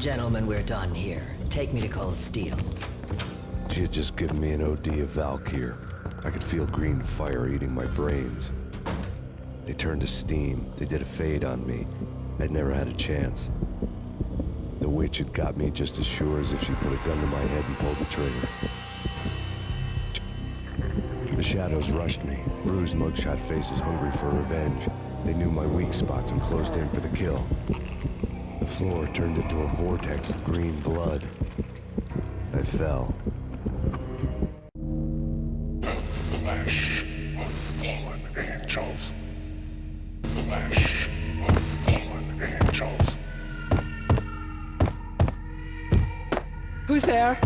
Gentlemen, we're done here. Take me to Cold Steel. She had just given me an OD of Valkyr. I could feel green fire eating my brains. They turned to steam. They did a fade on me. I'd never had a chance. The witch had got me just as sure as if she put a gun to my head and pulled the trigger. The shadows rushed me, bruised mugshot faces hungry for revenge. They knew my weak spots and closed in for the kill. The floor turned into a vortex of green blood. I fell. Flash of fallen angels. Flash of fallen angels. Who's there?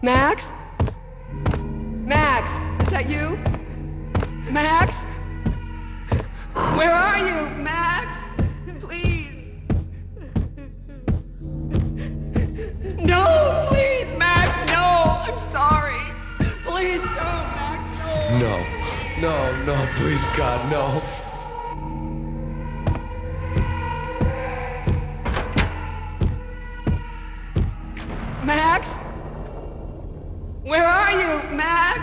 Max? Max, is that you? Max? Where are you, Max? Please. No, please, Max, no. I'm sorry. Please don't, Max, no. No, please God, no. Max? Where are you, Max?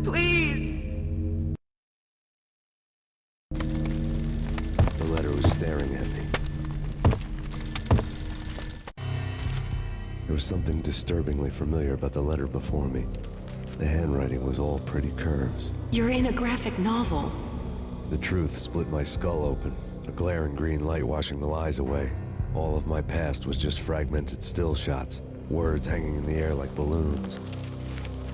Please. The letter was staring at me. There was something disturbingly familiar about the letter before me. The handwriting was all pretty curves. You're in a graphic novel. The truth split my skull open, a glaring green light washing the lies away. All of my past was just fragmented still shots, words hanging in the air like balloons.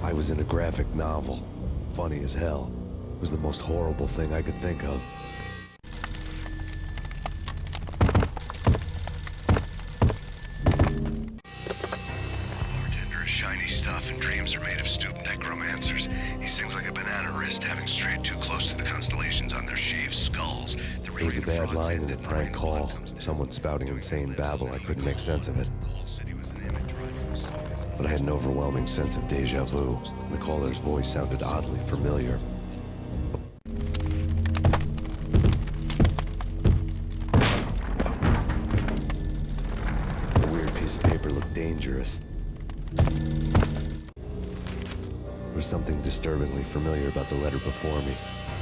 I was in a graphic novel. Funny as hell. It was the most horrible thing I could think of. Bartender is shiny stuff and dreams are made of stooped necromancers. He sings like a banana wrist, having strayed too close to the constellations on their shaved skulls. It was a bad line in a prank call. Someone spouting insane babble. I couldn't make sense of it. But I had an overwhelming sense of deja vu. The caller's voice sounded oddly familiar. The weird piece of paper looked dangerous. There was something disturbingly familiar about the letter before me.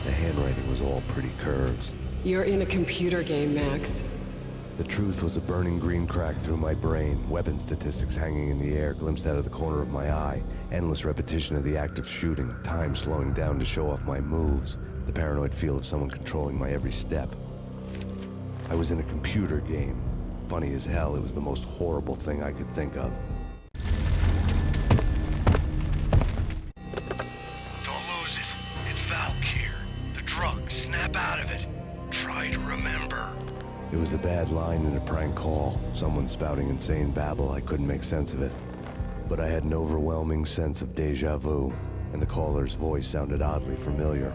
The handwriting was all pretty curves. You're in a computer game, Max. The truth was a burning green crack through my brain, weapon statistics hanging in the air, glimpsed out of the corner of my eye, endless repetition of the act of shooting, time slowing down to show off my moves, the paranoid feel of someone controlling my every step. I was in a computer game. Funny as hell, it was the most horrible thing I could think of. Don't lose it. It's Valkyr. The drug. Snap out of it. Try to remember. It was a bad line in a prank call. Someone spouting insane babble. I couldn't make sense of it. But I had an overwhelming sense of deja vu, and the caller's voice sounded oddly familiar.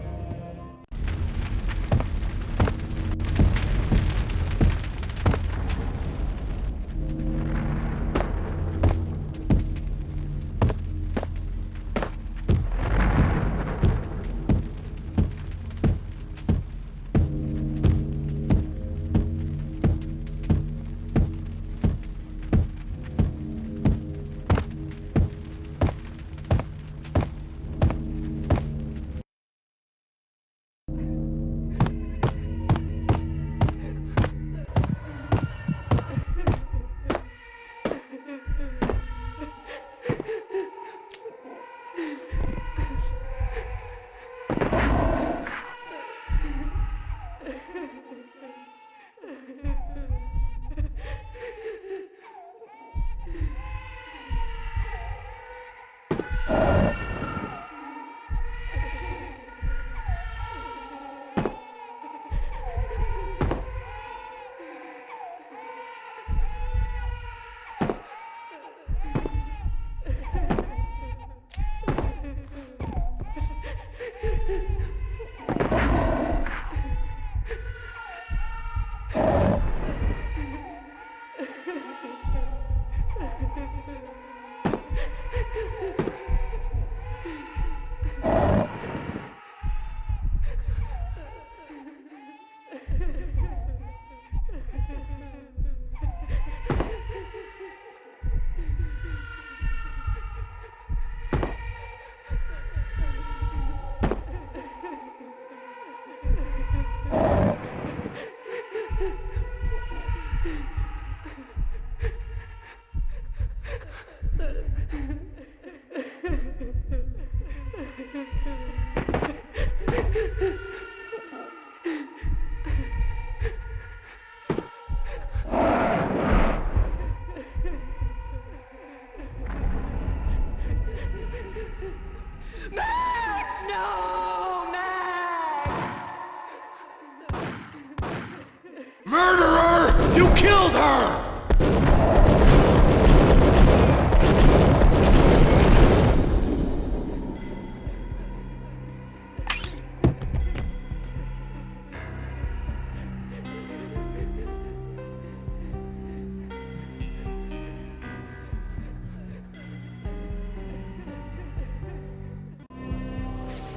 Murderer! You killed her!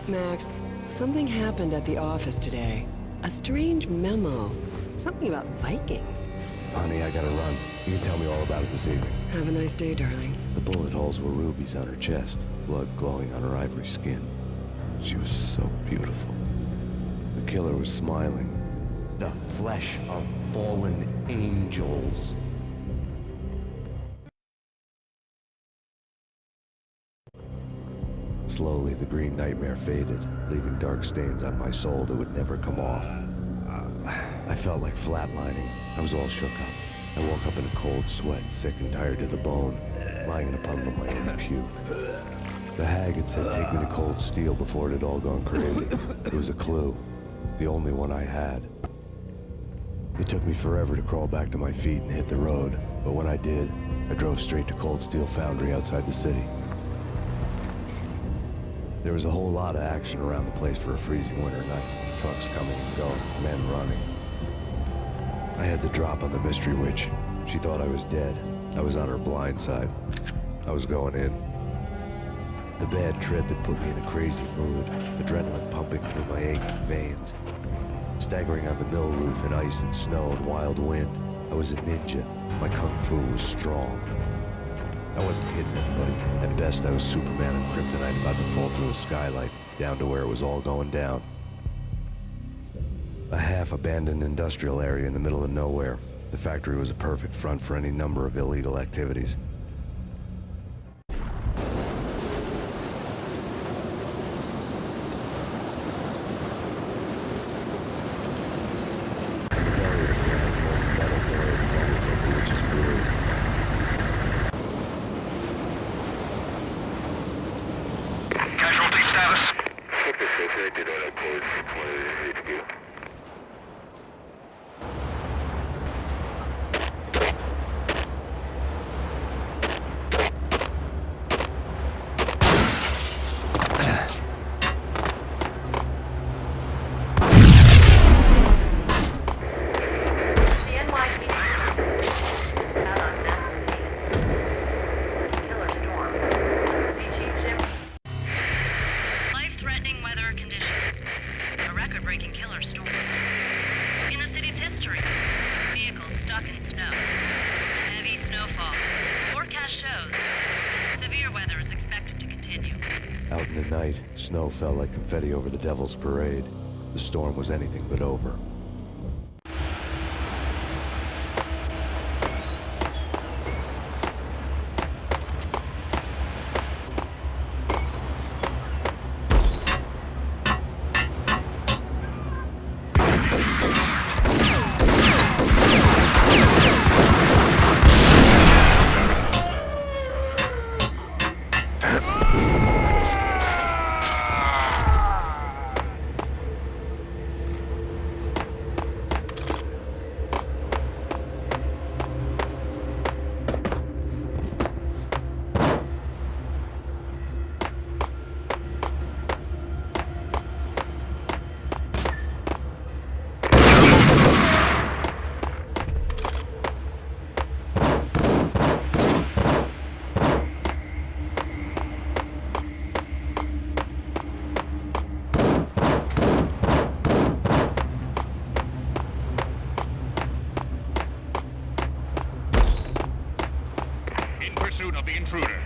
Max, something happened at the office today. A strange memo. Something about Vikings. Honey, I gotta run. You can tell me all about it this evening. Have a nice day, darling. The bullet holes were rubies on her chest, blood glowing on her ivory skin. She was so beautiful. The killer was smiling. The flesh of fallen angels. Slowly, the green nightmare faded, leaving dark stains on my soul that would never come off. I felt like flatlining. I was all shook up. I woke up in a cold sweat, sick and tired to the bone, lying in a puddle of my own puke. The hag had said take me to cold steel before it had all gone crazy. It was a clue, the only one I had. It took me forever to crawl back to my feet and hit the road, but when I did, I drove straight to Cold Steel Foundry outside the city. There was a whole lot of action around the place for a freezing winter night. Trucks coming and going, men running. I had the drop on the mystery witch. She thought I was dead. I was on her blind side. I was going in. The bad trip had put me in a crazy mood, adrenaline pumping through my aching veins. Staggering on the mill roof in ice and snow and wild wind, I was a ninja. My kung fu was strong. I wasn't hitting anybody. At best, I was Superman and kryptonite about to fall through a skylight, down to where it was all going down. A half-abandoned industrial area in the middle of nowhere. The factory was a perfect front for any number of illegal activities. Casualty status? Detected on a code supply HQ. Life-threatening weather conditions. A record-breaking killer storm. In the city's history, vehicles stuck in snow. Heavy snowfall. Forecast shows severe weather is expected to continue. Out in the night, snow fell like confetti over the Devil's Parade. The storm was anything but over. In pursuit of the intruder.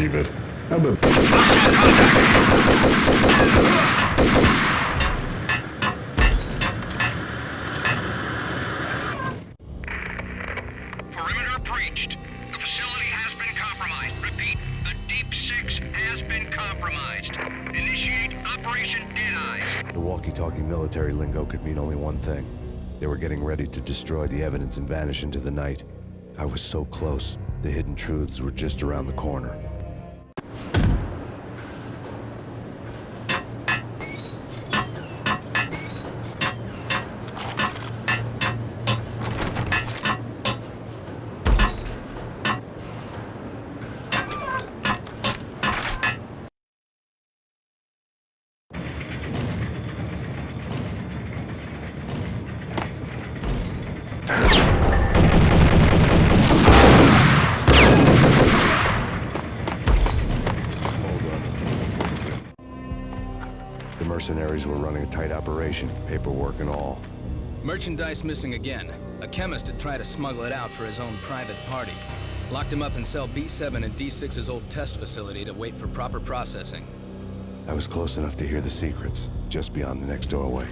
believe it. How about... Perimeter breached. The facility has been compromised. Repeat, the Deep Six has been compromised. Initiate Operation Deadeye. The walkie-talkie military lingo could mean only one thing. They were getting ready to destroy the evidence and vanish into the night. I was so close. The hidden truths were just around the corner. The mercenaries were running a tight operation, paperwork and all. Merchandise missing again. A chemist had tried to smuggle it out for his own private party. Locked him up in cell B7 in D6's old test facility to wait for proper processing. I was close enough to hear the secrets, just beyond the next doorway.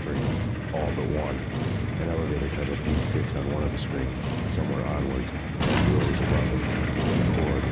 screens, all but one. An elevator titled D6 on one of the screens. Somewhere onwards, rows above it, was a corridor.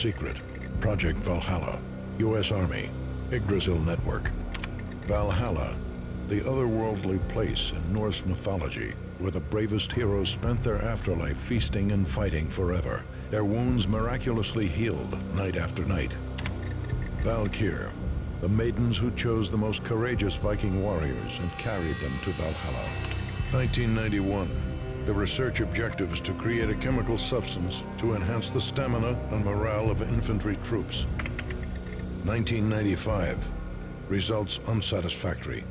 secret. Project Valhalla, U.S. Army, Yggdrasil Network. Valhalla, the otherworldly place in Norse mythology where the bravest heroes spent their afterlife feasting and fighting forever, their wounds miraculously healed night after night. Valkyr, the maidens who chose the most courageous Viking warriors and carried them to Valhalla. 1991. The research objective is to create a chemical substance to enhance the stamina and morale of infantry troops. 1995. Results unsatisfactory.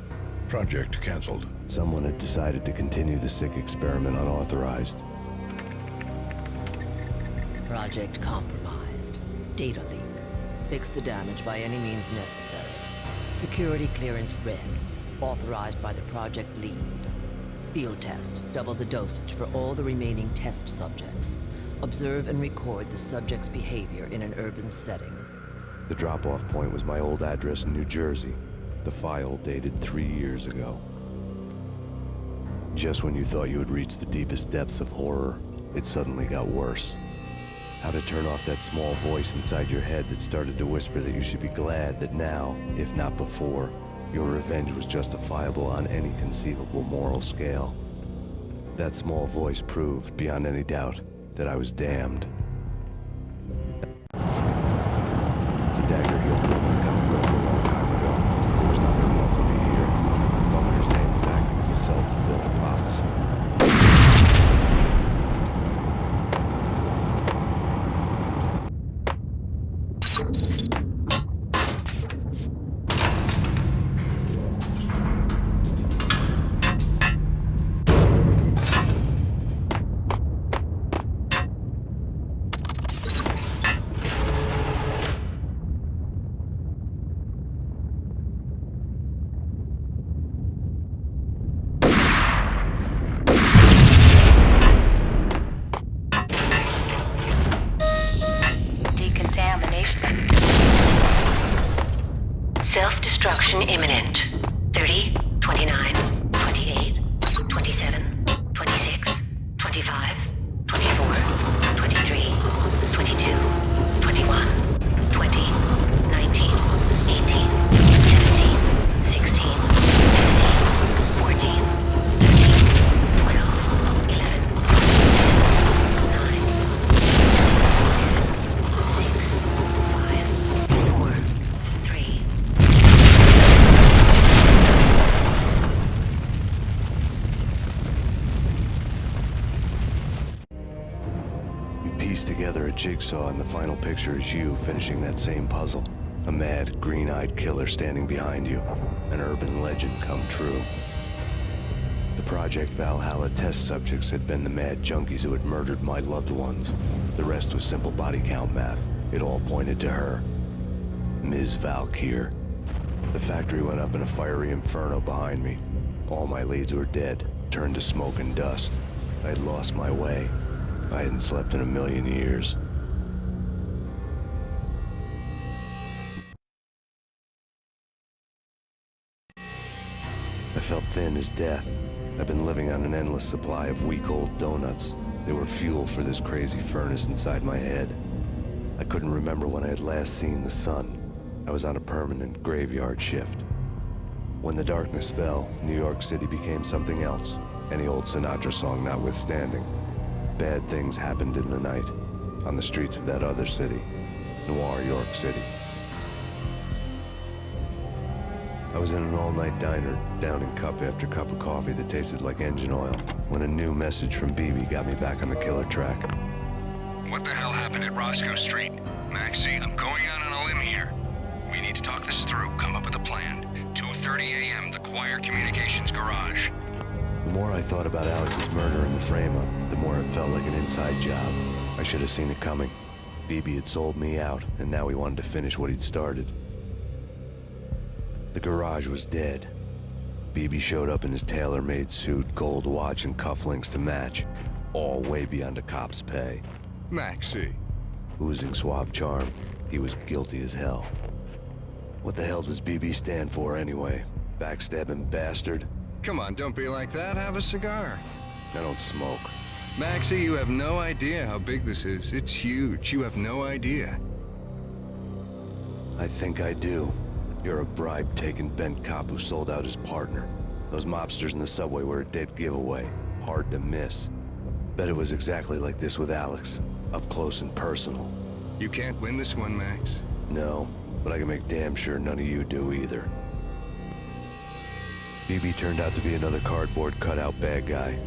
Project cancelled. Someone had decided to continue the sick experiment unauthorized. Project compromised. Data leak. Fix the damage by any means necessary. Security clearance red. Authorized by the project lead. Field test. Double the dosage for all the remaining test subjects. Observe and record the subject's behavior in an urban setting. The drop-off point was my old address in New Jersey. The file dated 3 years ago. Just when you thought you had reached the deepest depths of horror, it suddenly got worse. How to turn off that small voice inside your head that started to whisper that you should be glad that now, if not before, your revenge was justifiable on any conceivable moral scale. That small voice proved, beyond any doubt, that I was damned. The dagger healed wound got broke a long time ago. There was nothing more for me here. Bunker's name was acting as a self-fulfilling prophecy. Self-destruction imminent. 30, 29, 28, 27, 26, 25, 24, 23, 22, 21, 20, 19, 18, 17, 16, 15, 14, 13, 12, 11, 9, 6, 5, 4, 3, Piece together a jigsaw, and the final picture is you finishing that same puzzle. A mad, green-eyed killer standing behind you. An urban legend come true. The Project Valhalla test subjects had been the mad junkies who had murdered my loved ones. The rest was simple body count math. It all pointed to her. Ms. Valkyr. The factory went up in a fiery inferno behind me. All my leads were dead, turned to smoke and dust. I'd lost my way. I hadn't slept in a million years. I felt thin as death. I've been living on an endless supply of week-old donuts. They were fuel for this crazy furnace inside my head. I couldn't remember when I had last seen the sun. I was on a permanent graveyard shift. When the darkness fell, New York City became something else, any old Sinatra song notwithstanding. Bad things happened in the night, on the streets of that other city, Noir York City. I was in an all-night diner, downing cup after cup of coffee that tasted like engine oil, when a new message from BB got me back on the killer track. What the hell happened at Roscoe Street? Maxie, I'm going out on a limb here. We need to talk this through, come up with a plan. 2:30 a.m., the Choir Communications Garage. The more I thought about Alex's murder and the frame-up, the more it felt like an inside job. I should have seen it coming. BB had sold me out, and now he wanted to finish what he'd started. The garage was dead. BB showed up in his tailor-made suit, gold watch, and cufflinks to match, all way beyond a cop's pay. Maxie. Oozing suave charm, he was guilty as hell. What the hell does BB stand for anyway? Backstabbing bastard? Come on, don't be like that. Have a cigar. I don't smoke. Maxie, you have no idea how big this is. It's huge. You have no idea. I think I do. You're a bribe-taking bent cop who sold out his partner. Those mobsters in the subway were a dead giveaway. Hard to miss. Bet it was exactly like this with Alex. Up close and personal. You can't win this one, Max. No, but I can make damn sure none of you do either. BB turned out to be another cardboard cutout bad guy.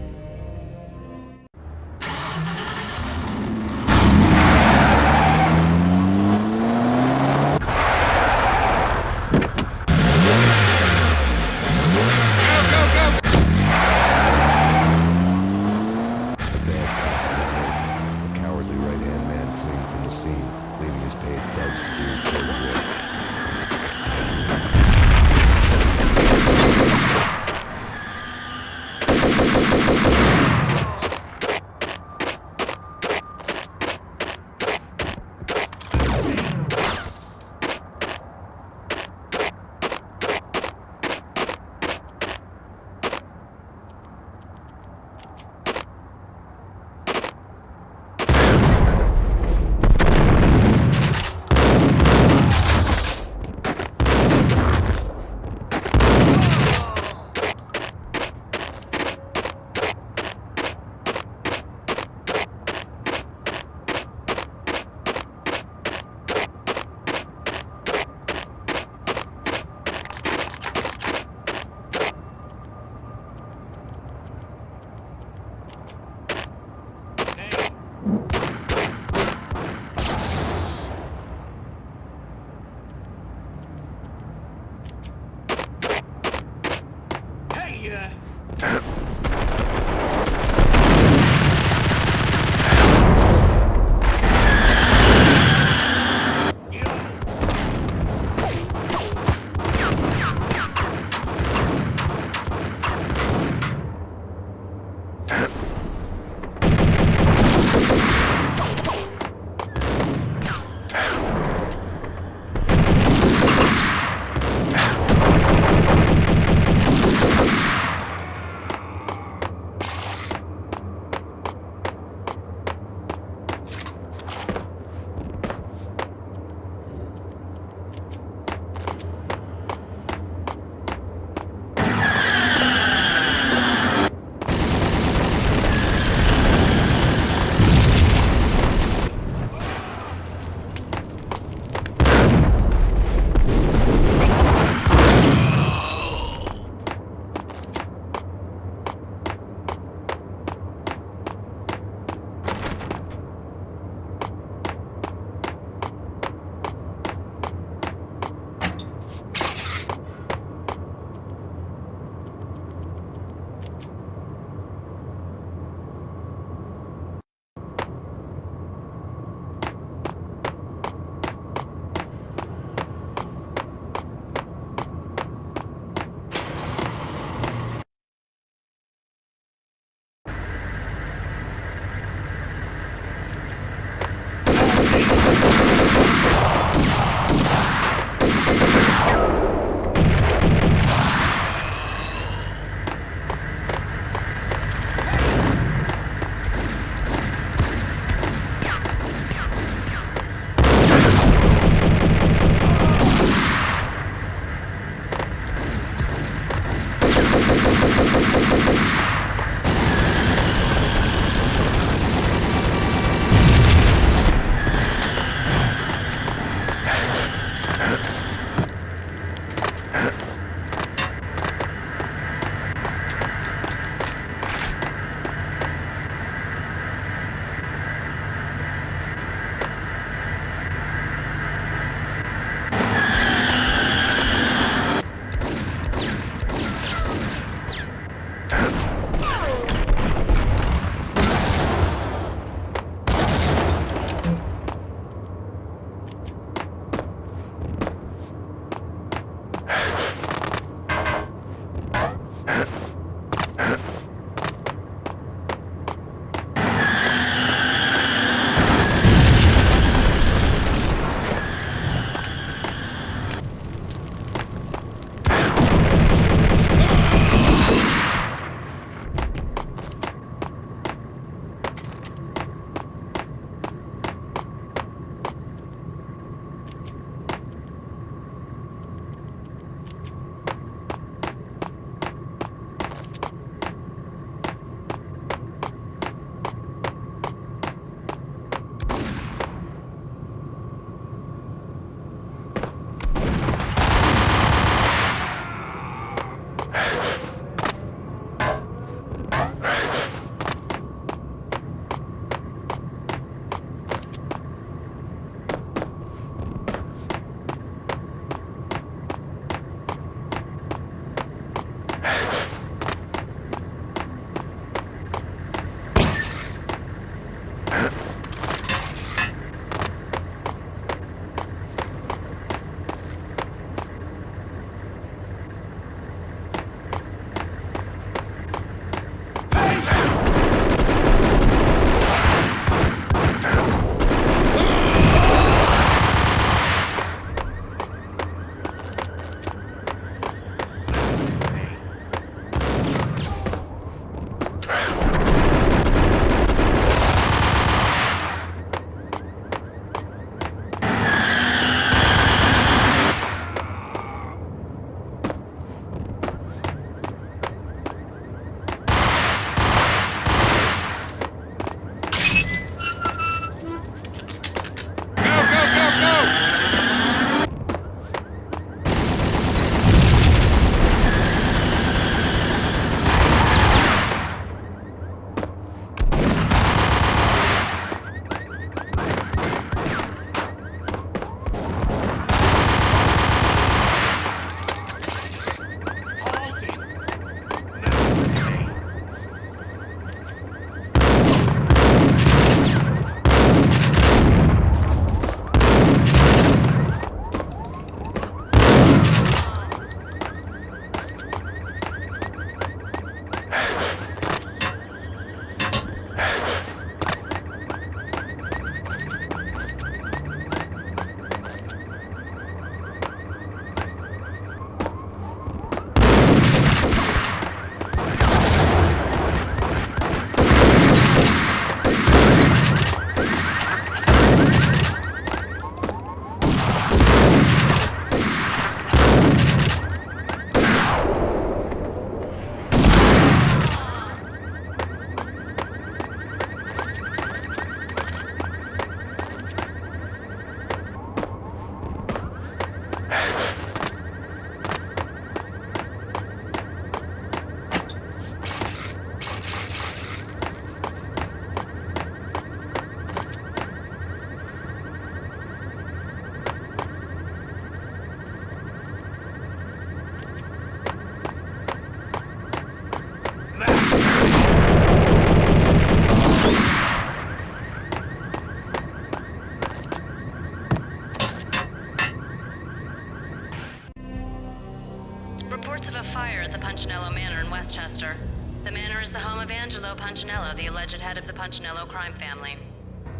Manor in Westchester. The manor is the home of Angelo Punchinello, the alleged head of the Punchinello crime family.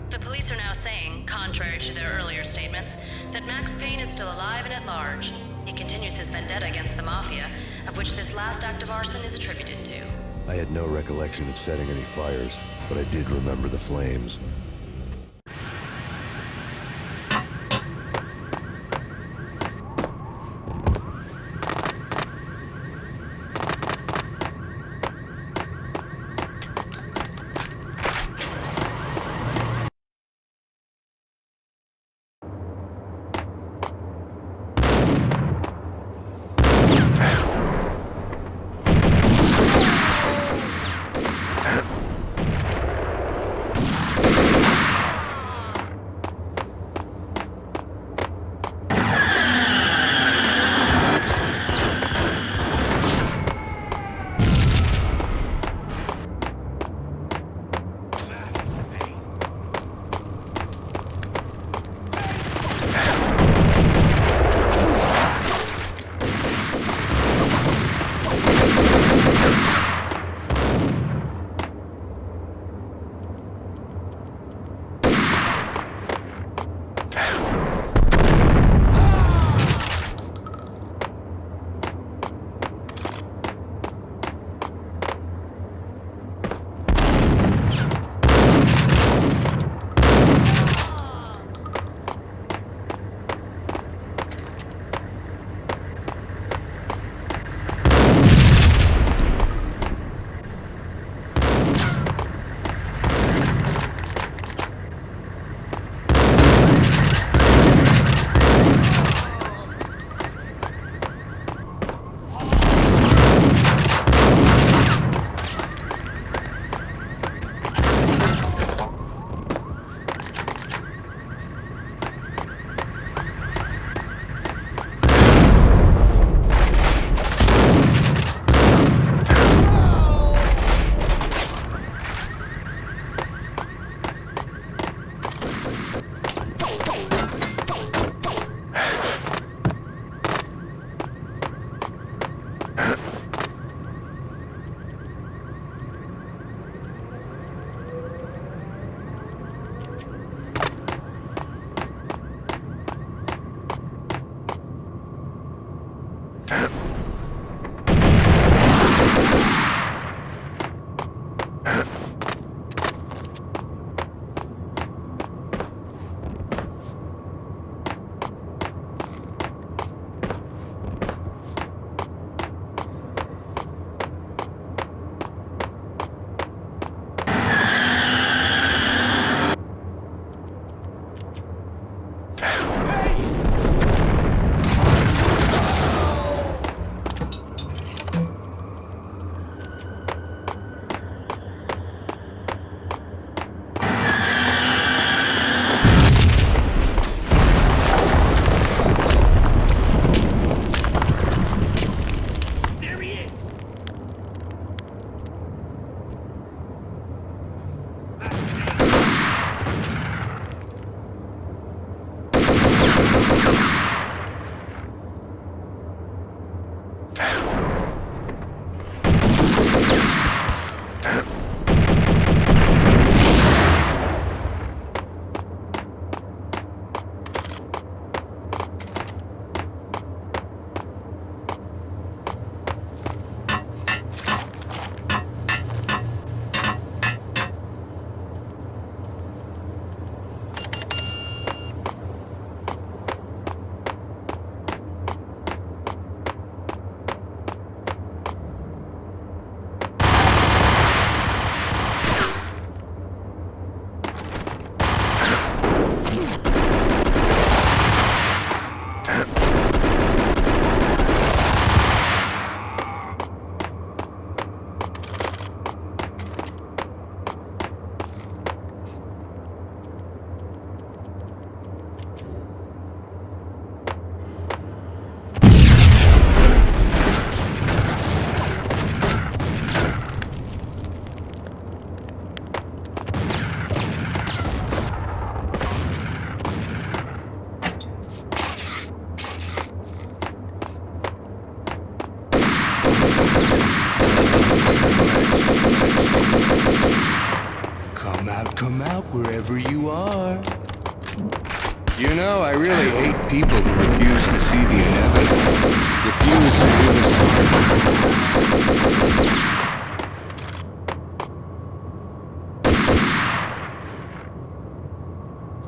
The police are now saying, contrary to their earlier statements, that Max Payne is still alive and at large. He continues his vendetta against the Mafia, of which this last act of arson is attributed to. I had no recollection of setting any fires, but I did remember the flames. You know, I really hate people who refuse to see the inevitable. Refuse to do the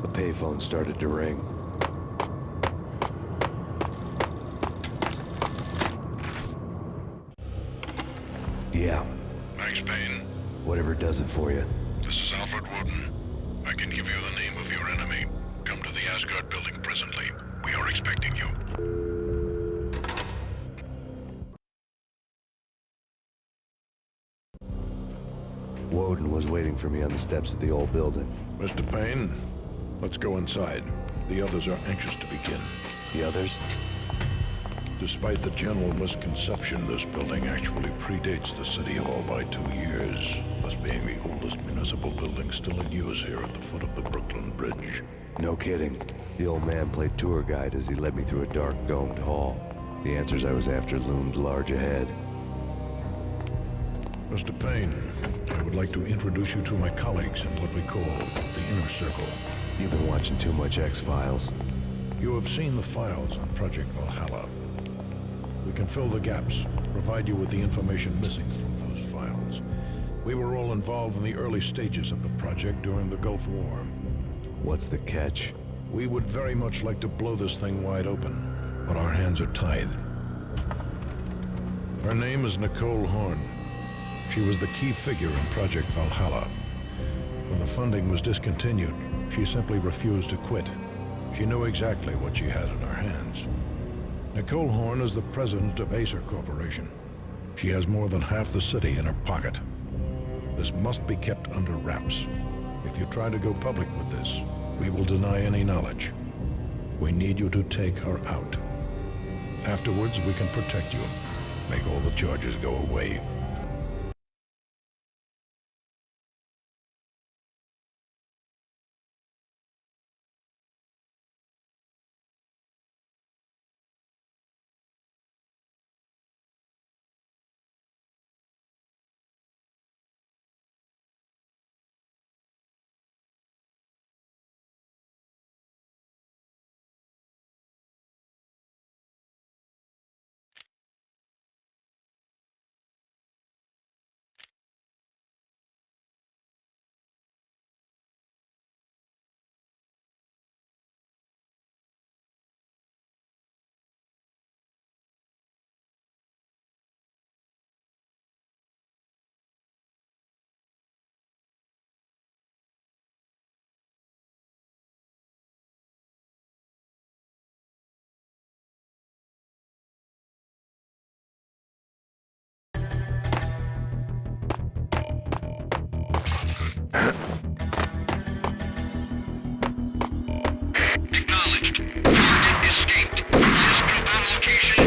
The payphone started to ring. Yeah, Max Payne, whatever does it for you. this is Alfred Woden. I can give you the name of your enemy. Come to the Asgard building presently. We are expecting you. Woden was waiting for me on the steps of the old building. Mr. Payne, let's go inside. The others are anxious to begin. The others? Despite the general misconception, this building actually predates the City Hall by 2 years, thus being the oldest municipal building still in use here at the foot of the Brooklyn Bridge. No kidding. The old man played tour guide as he led me through a dark, domed hall. The answers I was after loomed large ahead. Mr. Payne, I would like to introduce you to my colleagues in what we call the Inner Circle. You've been watching too much X-Files. You have seen the files on Project Valhalla. We can fill the gaps, provide you with the information missing from those files. We were all involved in the early stages of the project during the Gulf War. What's the catch? We would very much like to blow this thing wide open, but our hands are tied. Her name is Nicole Horn. She was the key figure in Project Valhalla. When the funding was discontinued, she simply refused to quit. She knew exactly what she had in her hands. Nicole Horn is the president of Acer Corporation. She has more than half the city in her pocket. This must be kept under wraps. If you try to go public with this, we will deny any knowledge. We need you to take her out. Afterwards, we can protect you. Make all the charges go away. Acknowledged. Target escaped. Please confirm location.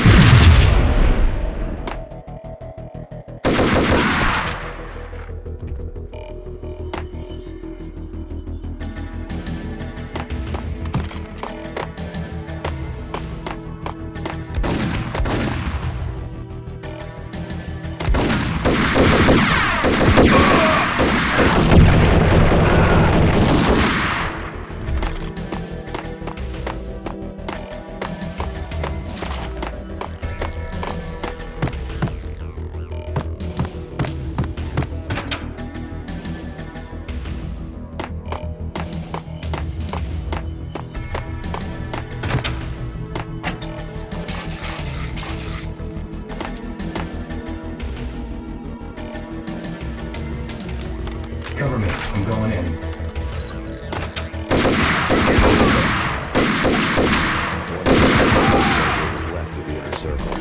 Cover me. I'm going in. What was left of the Inner Circle?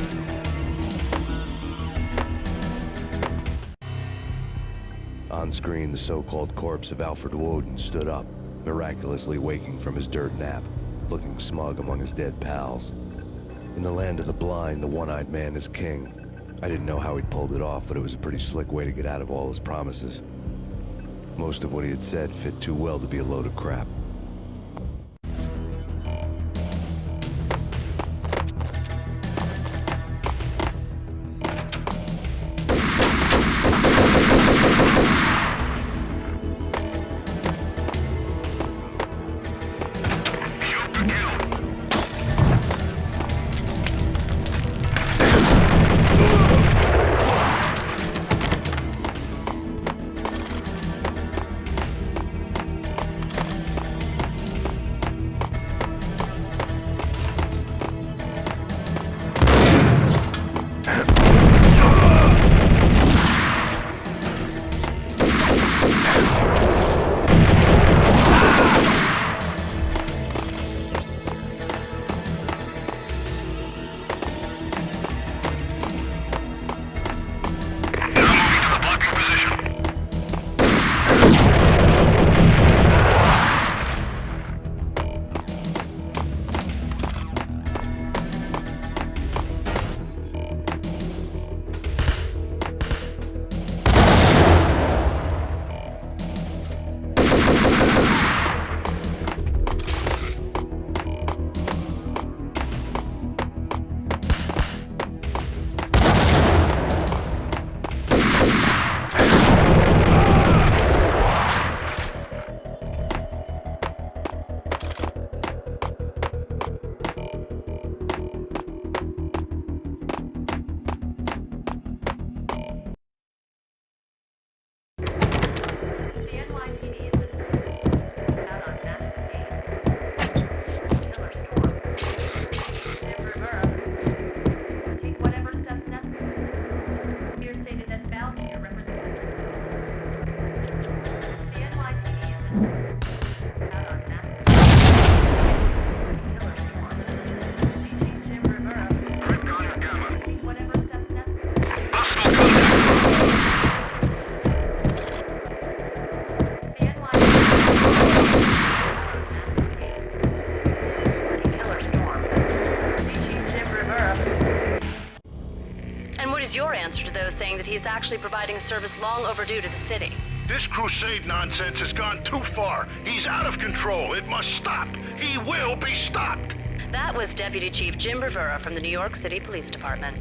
On screen, the so-called corpse of Alfred Woden stood up, miraculously waking from his dirt nap, looking smug among his dead pals. In the land of the blind, the one-eyed man is king. I didn't know how he'd pulled it off, but it was a pretty slick way to get out of all his promises. Most of what he had said fit too well to be a load of crap. is actually providing a service long overdue to the city. This crusade nonsense has gone too far. He's out of control. It must stop. He will be stopped. That was Deputy Chief Jim Rivera from the New York City Police Department.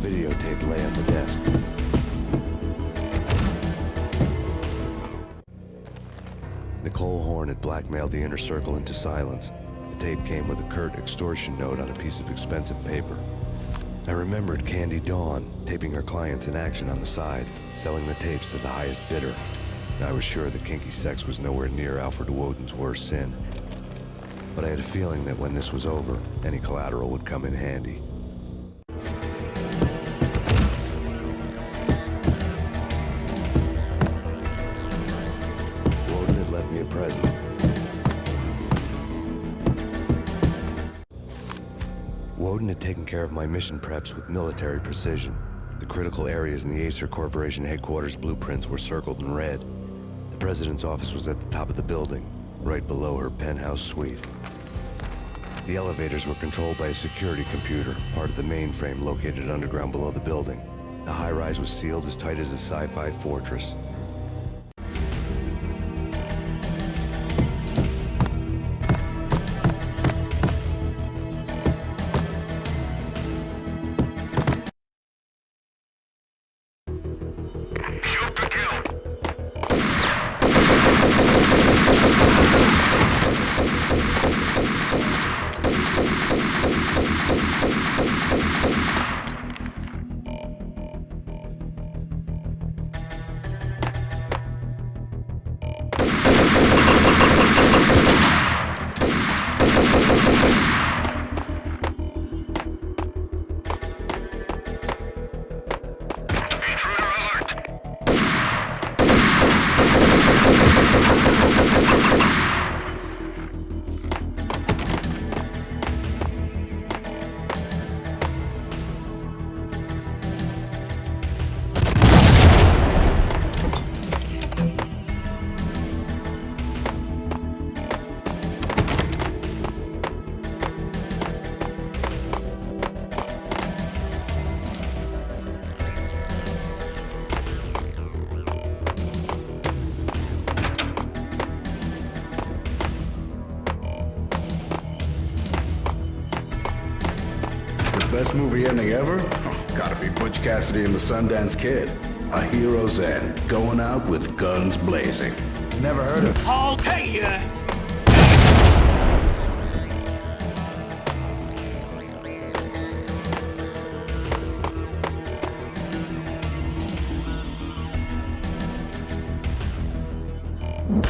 Videotape lay on the desk. Nicole Horn had blackmailed the inner circle into silence. The tape came with a curt extortion note on a piece of expensive paper. I remembered Candy Dawn taping her clients in action on the side, selling the tapes to the highest bidder. I was sure that kinky sex was nowhere near Alfred Woden's worst sin. But I had a feeling that when this was over, any collateral would come in handy. Woden had left me a present. Woden had taken care of my mission preps with military precision. The critical areas in the Acer Corporation headquarters blueprints were circled in red. The president's office was at the top of the building, right below her penthouse suite. The elevators were controlled by a security computer, part of the mainframe located underground below the building. The high-rise was sealed as tight as a sci-fi fortress. Shoot to kill. Best movie ending ever? Oh, gotta be Butch Cassidy and the Sundance Kid. A hero's end, going out with guns blazing. Never heard of it. I'll pay you.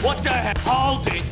What the hell? Hold it.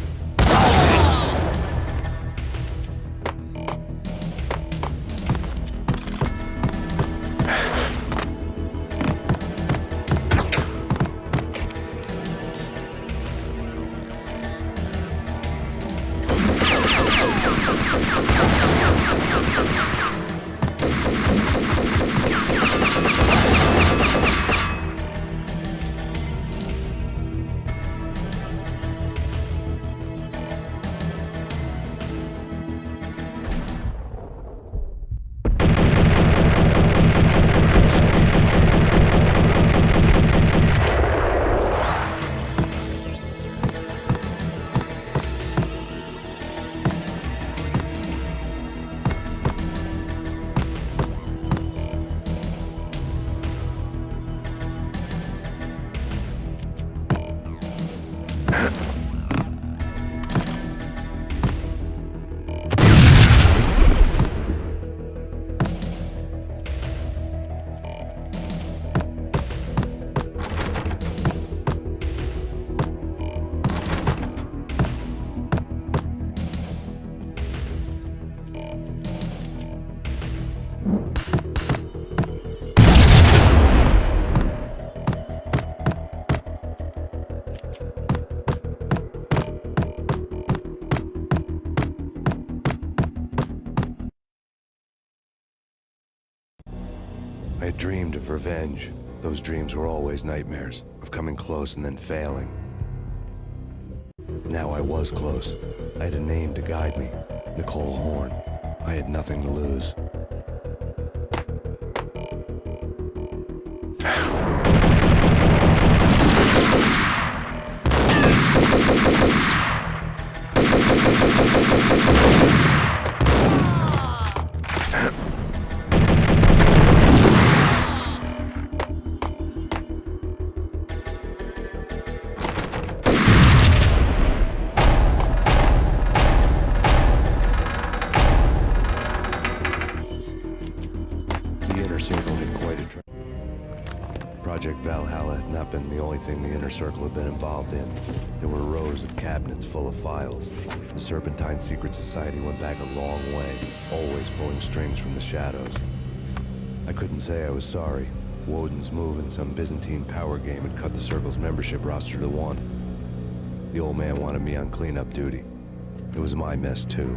had dreamed of revenge. Those dreams were always nightmares, of coming close and then failing. Now I was close. I had a name to guide me, Nicole Horn. I had nothing to lose. Project Valhalla had not been the only thing the Inner Circle had been involved in. There were rows of cabinets full of files. The Serpentine Secret Society went back a long way, always pulling strings from the shadows. I couldn't say I was sorry. Woden's move in some Byzantine power game had cut the Circle's membership roster to 1. The old man wanted me on cleanup duty. It was my mess too.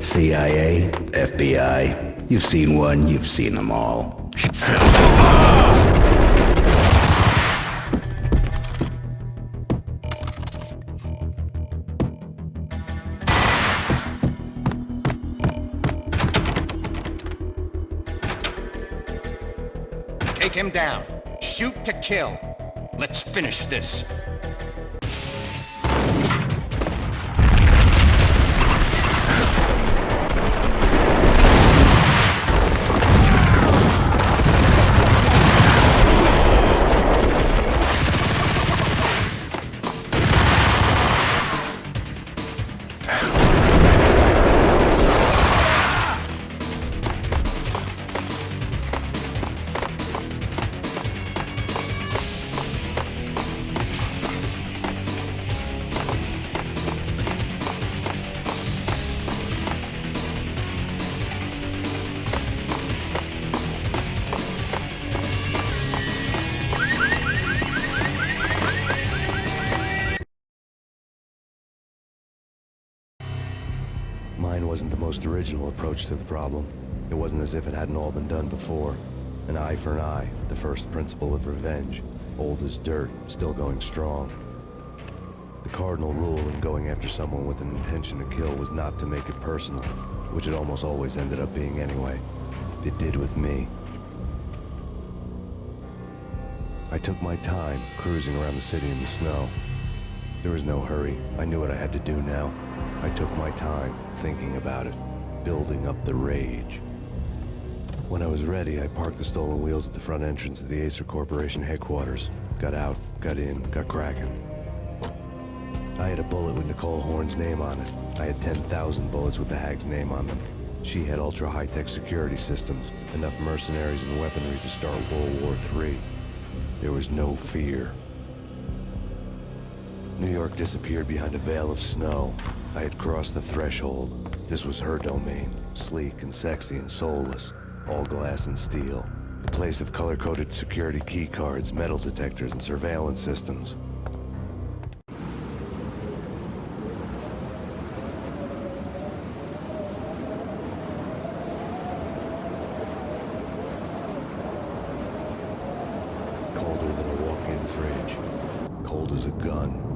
CIA, FBI, you've seen one, you've seen them all. Take him down. Shoot to kill. Let's finish this. Mine wasn't the most original approach to the problem. It wasn't as if it hadn't all been done before. An eye for an eye, the first principle of revenge. Old as dirt, still going strong. The cardinal rule in going after someone with an intention to kill was not to make it personal, which it almost always ended up being anyway. It did with me. I took my time, cruising around the city in the snow. There was no hurry. I knew what I had to do now. I took my time, thinking about it, building up the rage. When I was ready, I parked the stolen wheels at the front entrance of the Acer Corporation headquarters. Got out, got in, got cracking. I had a bullet with Nicole Horn's name on it. I had 10,000 bullets with the Hag's name on them. She had ultra-high-tech security systems, enough mercenaries and weaponry to start World War III. There was no fear. New York disappeared behind a veil of snow. I had crossed the threshold. This was her domain, sleek and sexy and soulless, all glass and steel. A place of color-coded security key cards, metal detectors, and surveillance systems. Colder than a walk-in fridge. Cold as a gun.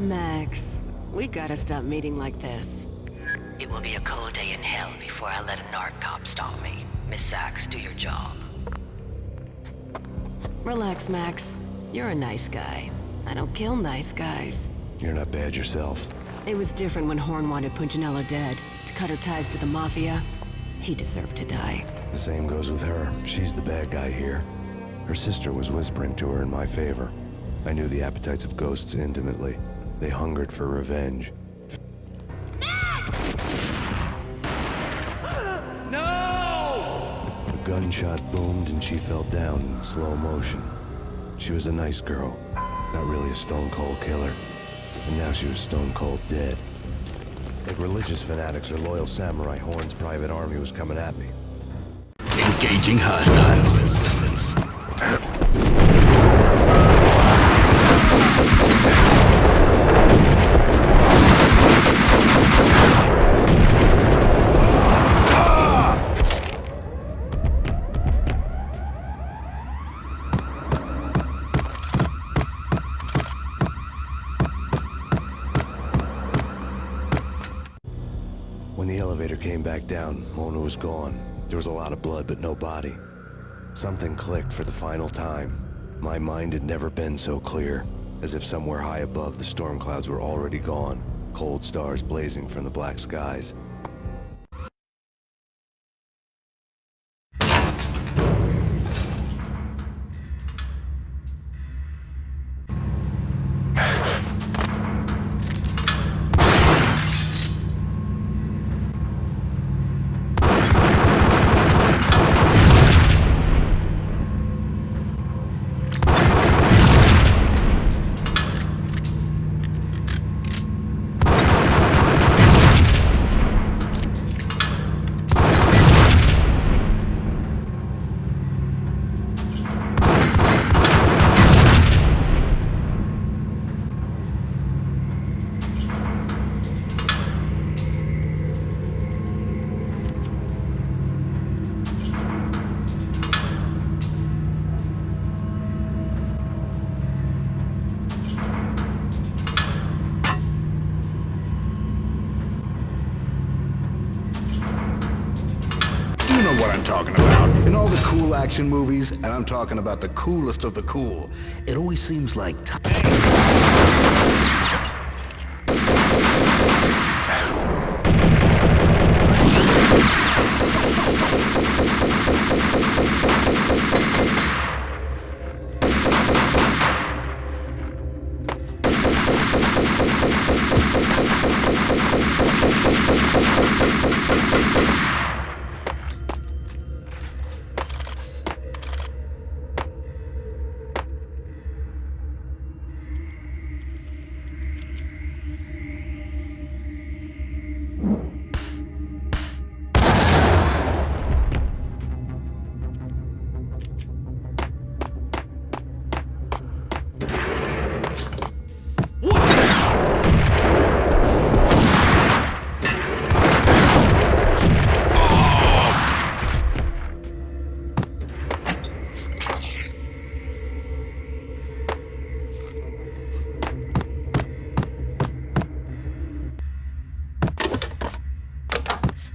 Max, we gotta stop meeting like this. It will be a cold day in hell before I let a narc cop stop me. Miss Sachs, do your job. Relax, Max. You're a nice guy. I don't kill nice guys. You're not bad yourself. It was different when Horn wanted Punchinello dead. To cut her ties to the Mafia, he deserved to die. The same goes with her. She's the bad guy here. Her sister was whispering to her in my favor. I knew the appetites of ghosts intimately. They hungered for revenge. A gunshot boomed and she fell down in slow motion. She was a nice girl, not really a stone-cold killer. And now she was stone-cold dead. Like religious fanatics or loyal samurai, Horn's private army was coming at me. Engaging hostile resistance. When the elevator came back down, Mona was gone. There was a lot of blood, but no body. Something clicked for the final time. My mind had never been so clear, as if somewhere high above the storm clouds were already gone, cold stars blazing from the black skies. What I'm talking about. In all the cool action movies, and I'm talking about the coolest of the cool, it always seems like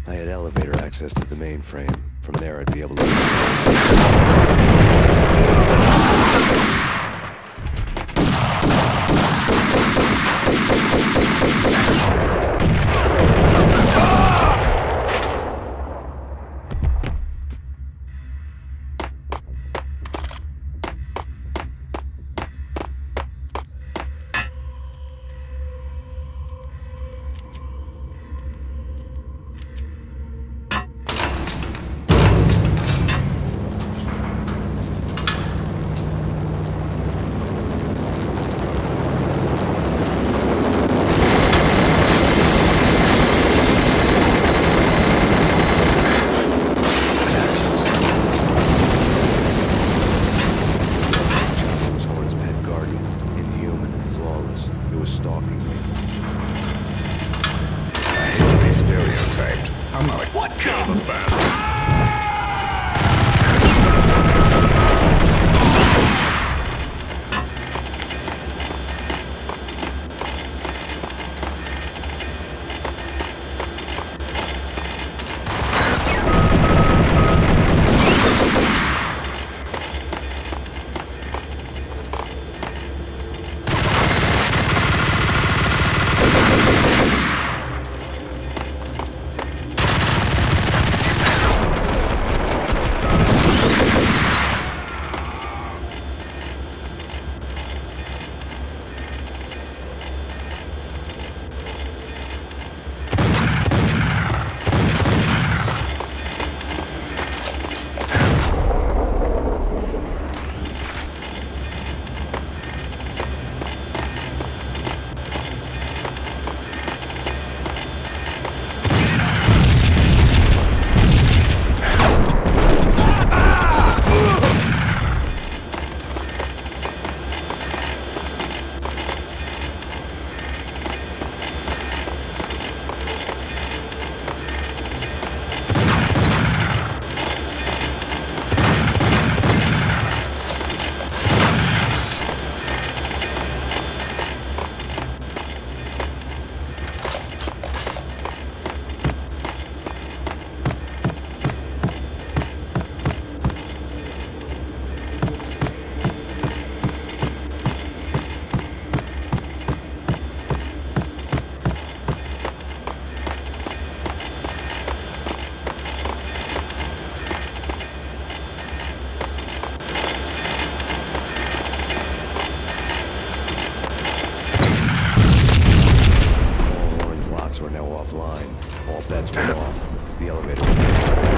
I had elevator access to the mainframe. From there, I'd be able to... offline. All bets were off. The elevator...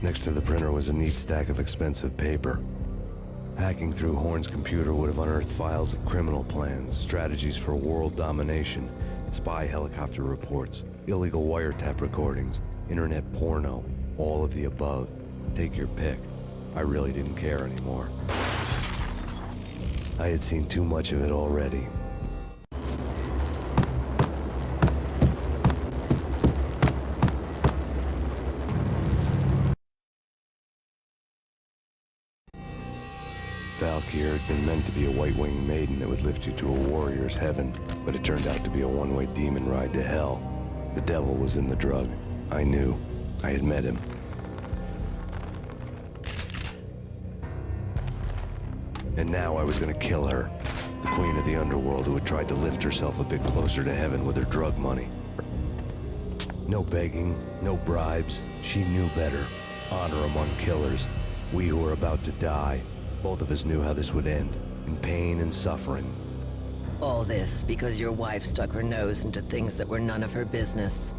Next to the printer was a neat stack of expensive paper. Hacking through Horn's computer would have unearthed files of criminal plans, strategies for world domination, spy helicopter reports, illegal wiretap recordings, internet porno, all of the above. Take your pick. I really didn't care anymore. I had seen too much of it already. Valkyr had been meant to be a white-winged maiden that would lift you to a warrior's heaven, but it turned out to be a one-way demon ride to hell. The devil was in the drug. I knew. I had met him. And now I was gonna kill her. The queen of the underworld who had tried to lift herself a bit closer to heaven with her drug money. No begging, no bribes. She knew better. Honor among killers. We who were about to die. Both of us knew how this would end, in pain and suffering. All this because your wife stuck her nose into things that were none of her business.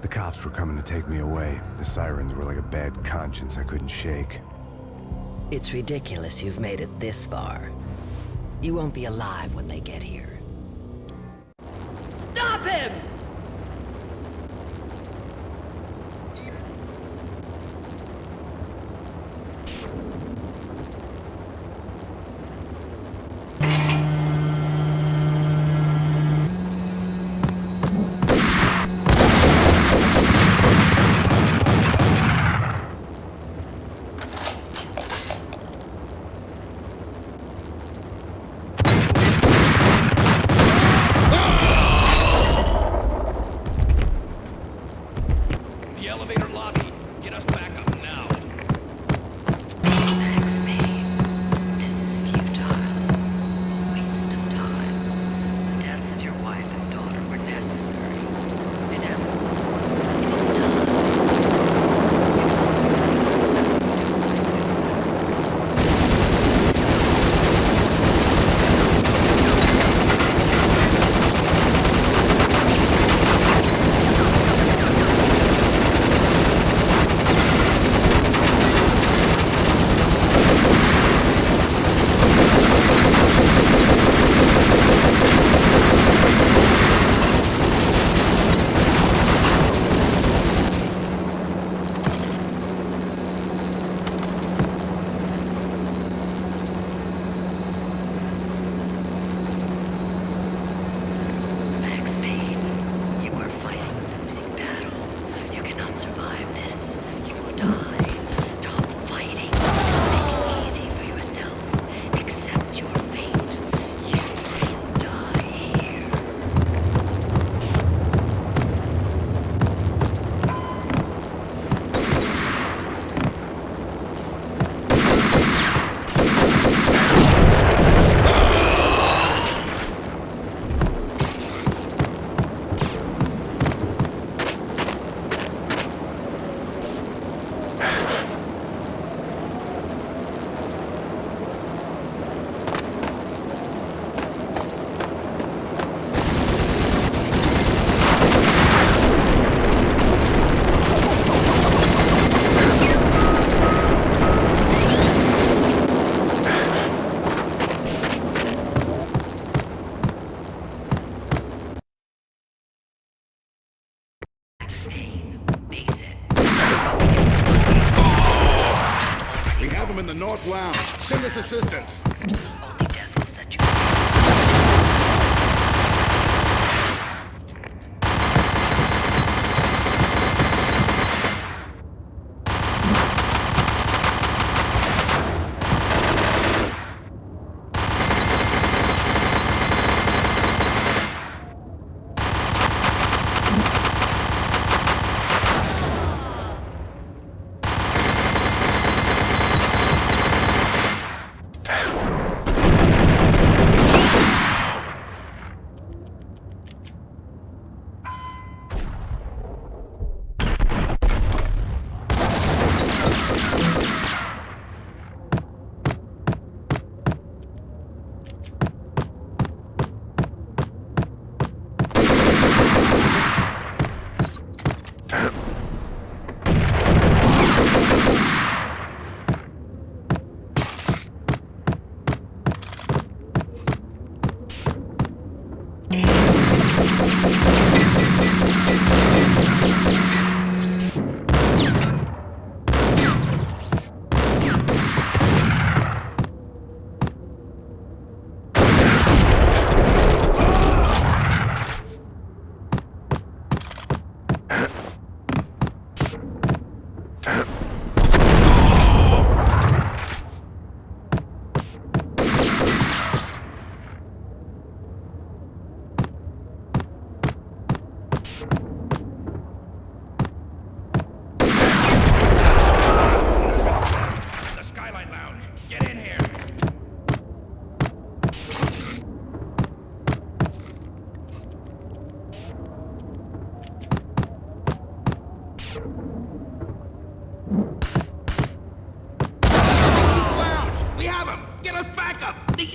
The cops were coming to take me away. The sirens were like a bad conscience I couldn't shake. It's ridiculous you've made it this far. You won't be alive when they get here. Stop him! him in the North Lounge. Send us assistance. Only death will set you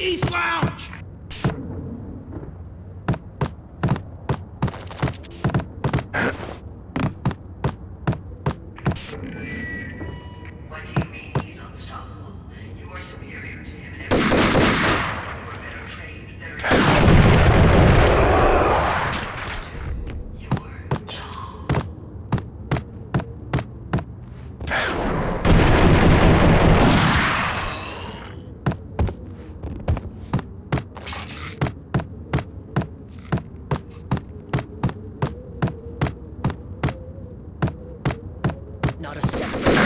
East Lounge! What do you mean he's unstoppable? You are superior to him in every way. You are better trained, better your job. Not a step further.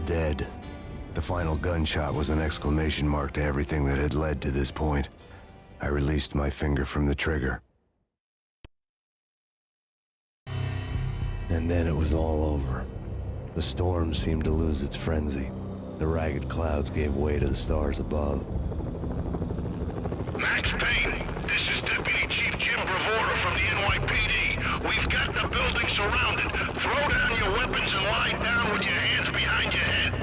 dead. The final gunshot was an exclamation mark to everything that had led to this point. I released my finger from the trigger. And then it was all over. The storm seemed to lose its frenzy. The ragged clouds gave way to the stars above. Max Payne, this is Deputy Chief Jim Bravura from the NYPD. We've got the building surrounded. Throw down your weapons and lie down with your hands behind your head.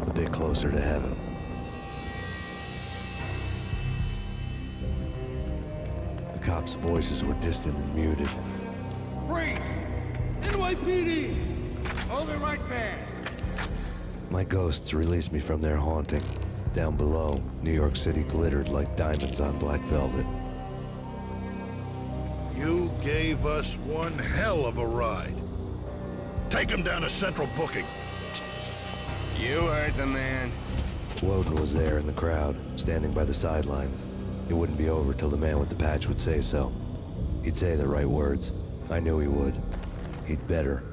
A bit closer to heaven. The cops' voices were distant and muted. Freeze! NYPD! Hold it right there! My ghosts released me from their haunting. Down below, New York City glittered like diamonds on black velvet. You gave us one hell of a ride. Take him down to Central Booking. You heard the man. Woden was there in the crowd, standing by the sidelines. It wouldn't be over till the man with the patch would say so. He'd say the right words. I knew he would. He'd better.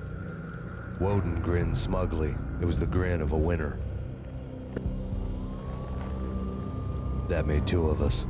Woden grinned smugly. It was the grin of a winner. That made two of us.